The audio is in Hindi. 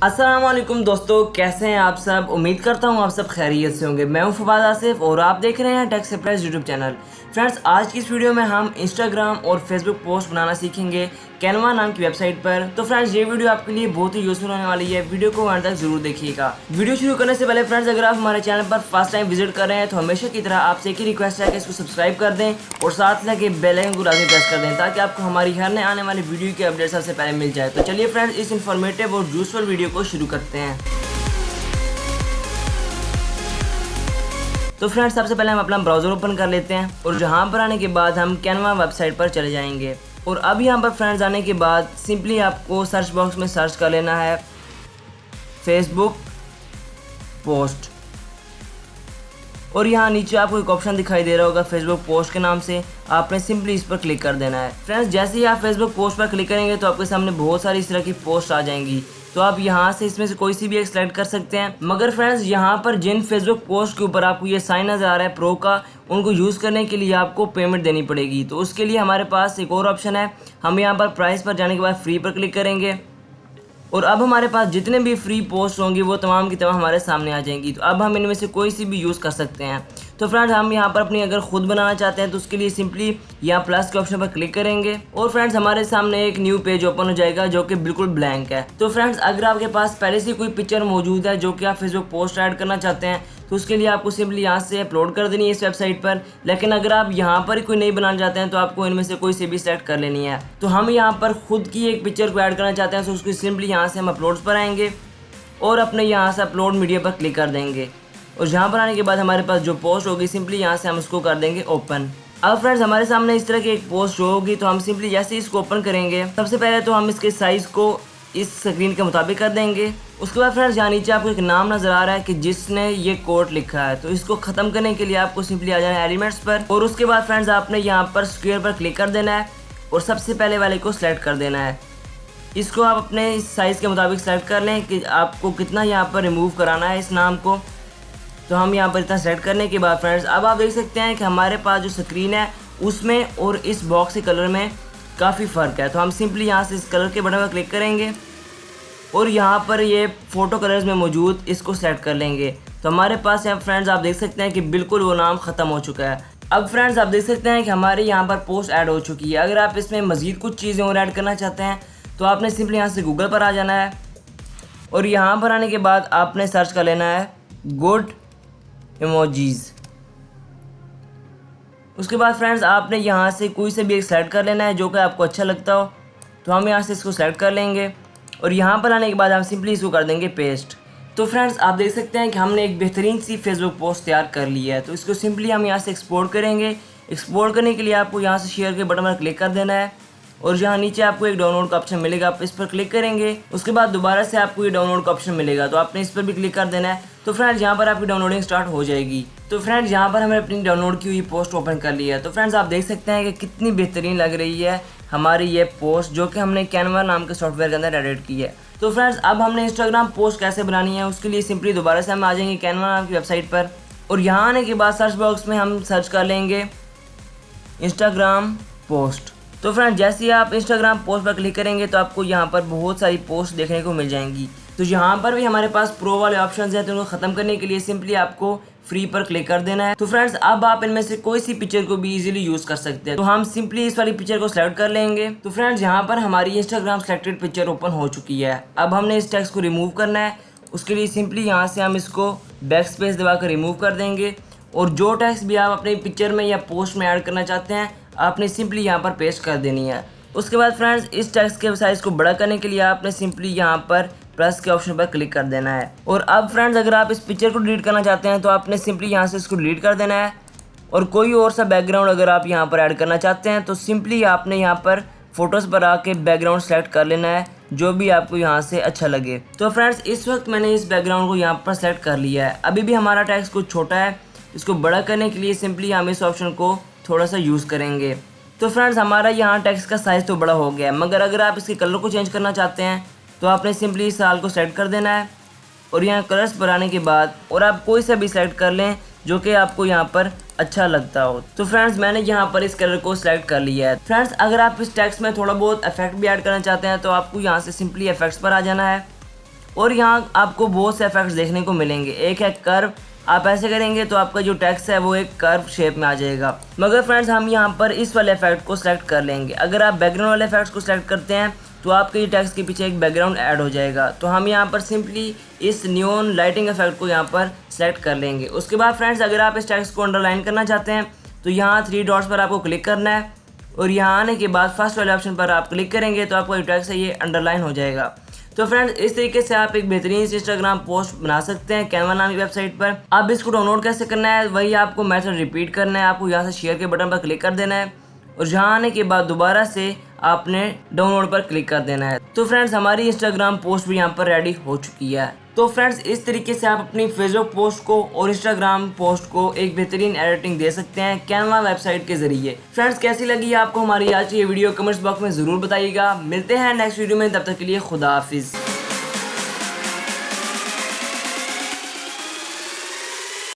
अस्सलाम वालेकुम दोस्तों, कैसे हैं आप सब। उम्मीद करता हूं आप सब खैरियत से होंगे। मैं हूं फवाद आसिफ और आप देख रहे हैं tech surprise YouTube channel. Friends, आज की इस वीडियो में हम इंस्टाग्राम और फेसबुक पोस्ट बनाना सीखेंगे कैनवा नाम की वेबसाइट पर। तो फ्रेंड्स, ये वीडियो आपके लिए बहुत ही यूजफुल होने वाली है। वीडियो को अंत तक जरूर देखिएगा। वीडियो शुरू करने से पहले फ्रेंड्स, अगर आप हमारे चैनल पर फर्स्ट टाइम विजिट कर रहे हैं तो हमेशा की तरह आपसे एक ही रिक्वेस्ट है कि इसको सब्सक्राइब कर दें और साथ लगे बेल आइकन को लाजमी प्रेस कर दें ताकि आपको हमारी हर नए आने वाली वीडियो की अपडेट सबसे पहले मिल जाए। तो चलिए फ्रेंड्स, इस इन्फॉर्मेटिव और यूजफुल वीडियो को शुरू करते हैं। तो फ्रेंड्स, सबसे पहले हम अपना ब्राउज़र ओपन कर लेते हैं और जहां पर आने के बाद हम कैनवा वेबसाइट पर चले जाएंगे। और अब यहाँ पर फ्रेंड्स आने के बाद सिंपली आपको सर्च बॉक्स में सर्च कर लेना है फेसबुक पोस्ट। और यहाँ नीचे आपको एक ऑप्शन दिखाई दे रहा होगा फेसबुक पोस्ट के नाम से, आपने सिंपली इस पर क्लिक कर देना है। फ्रेंड्स, जैसे ही आप फेसबुक पोस्ट पर क्लिक करेंगे तो आपके सामने बहुत सारी इस तरह की पोस्ट आ जाएंगी। तो आप यहाँ से इसमें से कोई सी भी एक सेलेक्ट कर सकते हैं। मगर फ्रेंड्स, यहाँ पर जिन फेसबुक पोस्ट के ऊपर आपको ये साइन नज़र आ रहा है प्रो का, उनको यूज़ करने के लिए आपको पेमेंट देनी पड़ेगी। तो उसके लिए हमारे पास एक और ऑप्शन है। हम यहाँ पर प्राइस पर जाने के बाद फ्री पर क्लिक करेंगे और अब हमारे पास जितने भी फ्री पोस्ट होंगी वो तमाम की तमाम हमारे सामने आ जाएंगी। तो अब हम इनमें से कोई सी भी यूज़ कर सकते हैं। तो फ्रेंड्स, हम यहाँ पर अपनी अगर खुद बनाना चाहते हैं तो उसके लिए सिंपली यहाँ प्लस के ऑप्शन पर क्लिक करेंगे और फ्रेंड्स हमारे सामने एक न्यू पेज ओपन हो जाएगा जो कि बिल्कुल ब्लैंक है। तो फ्रेंड्स, अगर आपके पास पहले से कोई पिक्चर मौजूद है जो कि आप फेसबुक पोस्ट ऐड करना चाहते हैं तो उसके लिए आपको सिंपली यहाँ से अपलोड कर देनी है इस वेबसाइट पर। लेकिन अगर आप यहाँ पर कोई नहीं बनाना चाहते हैं तो आपको इनमें से कोई सी भी सेलेक्ट कर लेनी है। तो हम यहाँ पर खुद की एक पिक्चर को ऐड करना चाहते हैं तो उसको सिंपली यहाँ से हम अपलोड्स पर आएंगे और अपने यहाँ से अपलोड मीडिया पर क्लिक कर देंगे। और यहाँ पर आने के बाद हमारे पास जो पोस्ट होगी सिंपली यहाँ से हम उसको कर देंगे ओपन। अब फ्रेंड्स, हमारे सामने इस तरह की एक पोस्ट होगी। तो हम सिंपली जैसे इसको ओपन करेंगे, सबसे पहले तो हम इसके साइज़ को इस स्क्रीन के मुताबिक कर देंगे। उसके बाद फ्रेंड्स, यहाँ नीचे आपको एक नाम नज़र आ रहा है कि जिसने ये कोड लिखा है। तो इसको ख़त्म करने के लिए आपको सिंपली आ जाना है एलिमेंट्स पर और उसके बाद फ्रेंड्स आपने यहाँ पर स्क्वायर पर क्लिक कर देना है और सबसे पहले वाले को सिलेक्ट कर देना है। इसको आप अपने इस साइज़ के मुताबिक सेलेक्ट कर लें कि आपको कितना यहाँ पर रिमूव कराना है इस नाम को। तो हम यहाँ पर इतना सेलेक्ट करने के बाद फ्रेंड्स, अब आप देख सकते हैं कि हमारे पास जो स्क्रीन है उसमें और इस बॉक्स के कलर में काफ़ी फ़र्क है। तो हम सिंपली यहाँ से इस कलर के बटन पर क्लिक करेंगे और यहाँ पर ये फ़ोटो कलर्स में मौजूद इसको सेलेक्ट कर लेंगे। तो हमारे पास यहाँ फ्रेंड्स आप देख सकते हैं कि बिल्कुल वो नाम ख़त्म हो चुका है। अब फ्रेंड्स, आप देख सकते हैं कि हमारे यहाँ पर पोस्ट ऐड हो चुकी है। अगर आप इसमें मज़ीद कुछ चीज़ें और ऐड करना चाहते हैं तो आपने सिंपली यहाँ से गूगल पर आ जाना है और यहाँ पर आने के बाद आपने सर्च कर लेना है गुड इमोजीज़। उसके बाद फ्रेंड्स आपने यहाँ से कोई से भी एक सेलेक्ट कर लेना है जो कि आपको अच्छा लगता हो। तो हम यहाँ से इसको सेलेक्ट कर लेंगे और यहाँ पर आने के बाद हम सिंपली इसको कर देंगे पेस्ट। तो फ्रेंड्स, आप देख सकते हैं कि हमने एक बेहतरीन सी फेसबुक पोस्ट तैयार कर ली है। तो इसको सिंपली हम यहाँ से एक्सपोर्ट करेंगे। एक्सपोर्ट करने के लिए आपको यहाँ से शेयर के बटन पर क्लिक कर देना है और यहाँ नीचे आपको एक डाउनलोड का ऑप्शन मिलेगा, आप इस पर क्लिक करेंगे। उसके बाद दोबारा से आपको ये डाउनलोड का ऑप्शन मिलेगा, तो आपने इस पर भी क्लिक कर देना है। तो फ्रेंड्स, यहाँ पर आपकी डाउनलोडिंग स्टार्ट हो जाएगी। तो फ्रेंड्स, यहाँ पर हमने अपनी डाउनलोड की हुई पोस्ट ओपन कर ली है। तो फ्रेंड्स, आप देख सकते हैं कि कितनी बेहतरीन लग रही है हमारी ये पोस्ट जो कि हमने कैनवा नाम के सॉफ्टवेयर के अंदर एडिट की है। तो फ्रेंड्स, अब हमने इंस्टाग्राम पोस्ट कैसे बनानी है उसके लिए सिंपली दोबारा से हम आ जाएंगे कैनवा नाम की वेबसाइट पर और यहाँ आने के बाद सर्च बॉक्स में हम सर्च कर लेंगे इंस्टाग्राम पोस्ट। तो फ्रेंड्स, जैसे ही आप इंस्टाग्राम पोस्ट पर क्लिक करेंगे तो आपको यहाँ पर बहुत सारी पोस्ट देखने को मिल जाएंगी। तो यहाँ पर भी हमारे पास प्रो वाले ऑप्शंस हैं, तो उनको ख़त्म करने के लिए सिंपली आपको फ्री पर क्लिक कर देना है। तो फ्रेंड्स, अब आप इनमें से कोई सी पिक्चर को भी इजीली यूज़ कर सकते हैं। तो हम सिंपली इस वाली पिक्चर को सिलेक्ट कर लेंगे। तो फ्रेंड्स, यहाँ पर हमारी इंस्टाग्राम सेलेक्टेड पिक्चर ओपन हो चुकी है। अब हमने इस टेक्स्ट को रिमूव करना है। उसके लिए सिंपली यहाँ से हम इसको बैक स्पेस दबा कर रिमूव कर देंगे और जो टेक्स्ट भी आप अपनी पिक्चर में या पोस्ट में ऐड करना चाहते हैं आपने सिंपली यहाँ पर पेस्ट कर देनी है। उसके बाद फ्रेंड्स, इस टेक्स्ट के साइज़ को बड़ा करने के लिए आपने सिंपली यहाँ पर प्लस के ऑप्शन पर क्लिक कर देना है। और अब फ्रेंड्स, अगर आप इस पिक्चर को डिलीट करना चाहते हैं तो आपने सिंपली यहाँ से इसको डिलीट कर देना है। और कोई और सा बैकग्राउंड अगर आप यहाँ पर ऐड करना चाहते हैं तो सिंपली आपने यहाँ पर फोटोज़ पर आके बैकग्राउंड सेलेक्ट कर लेना है जो भी आपको यहाँ से अच्छा लगे। तो फ्रेंड्स, इस वक्त मैंने इस बैकग्राउंड को यहाँ पर सेलेक्ट कर लिया है। अभी भी हमारा टेक्स्ट कुछ छोटा है, इसको बड़ा करने के लिए सिंपली हम इस ऑप्शन को थोड़ा सा यूज़ करेंगे। तो फ्रेंड्स, हमारा यहाँ टेक्स्ट का साइज़ तो बड़ा हो गया है, मगर अगर आप इसके कलर को चेंज करना चाहते हैं तो आपने सिंपली इस साल को सेलेक्ट कर देना है और यहाँ कलर्स पर आने के बाद और आप कोई सा भी सेलेक्ट कर लें जो कि आपको यहाँ पर अच्छा लगता हो। तो फ्रेंड्स, मैंने यहाँ पर इस कलर को सिलेक्ट कर लिया है। फ्रेंड्स, अगर आप इस टेक्स्ट में थोड़ा बहुत इफेक्ट भी ऐड करना चाहते हैं तो आपको यहाँ से सिंपली इफेक्ट्स पर आ जाना है और यहाँ आपको बहुत से इफेक्ट्स देखने को मिलेंगे। एक है कर्व, आप ऐसे करेंगे तो आपका जो टेक्स्ट है वो एक कर्व शेप में आ जाएगा। मगर फ्रेंड्स हम यहाँ पर इस वाले इफेक्ट को सिलेक्ट कर लेंगे। अगर आप बैकग्राउंड वाले इफेक्ट्स को सिलेक्ट करते हैं तो आपके टेक्स्ट के पीछे एक बैकग्राउंड ऐड हो जाएगा। तो हम यहाँ पर सिंपली इस नियॉन लाइटिंग इफेक्ट को यहाँ पर सेलेक्ट कर लेंगे। उसके बाद फ्रेंड्स अगर आप इस टेक्स्ट को अंडरलाइन करना चाहते हैं तो यहाँ 3 डॉट्स पर आपको क्लिक करना है और यहाँ आने के बाद फर्स्ट वाले ऑप्शन पर आप क्लिक करेंगे तो आपका जो टेक्स्ट है ये अंडरलाइन हो जाएगा। तो फ्रेंड्स इस तरीके से आप एक बेहतरीन इंस्टाग्राम पोस्ट बना सकते हैं कैनवा नाम की वेबसाइट पर। अब इसको डाउनलोड कैसे करना है वही आपको मेथड रिपीट करना है। आपको यहाँ से शेयर के बटन पर क्लिक कर देना है और यहाँ आने के बाद दोबारा से आपने डाउनलोड पर क्लिक कर देना है। तो फ्रेंड्स हमारी इंस्टाग्राम पोस्ट भी यहाँ पर रेडी हो चुकी है। तो फ्रेंड्स इस तरीके से आप अपनी फेसबुक पोस्ट को और इंस्टाग्राम पोस्ट को एक बेहतरीन एडिटिंग दे सकते हैं कैनवा वेबसाइट के जरिए। फ्रेंड्स कैसी लगी आपको हमारी आज की ये वीडियो कमेंट्स बॉक्स में ज़रूर बताइएगा। मिलते हैं नेक्स्ट वीडियो में, तब तक के लिए खुदा हाफिज़।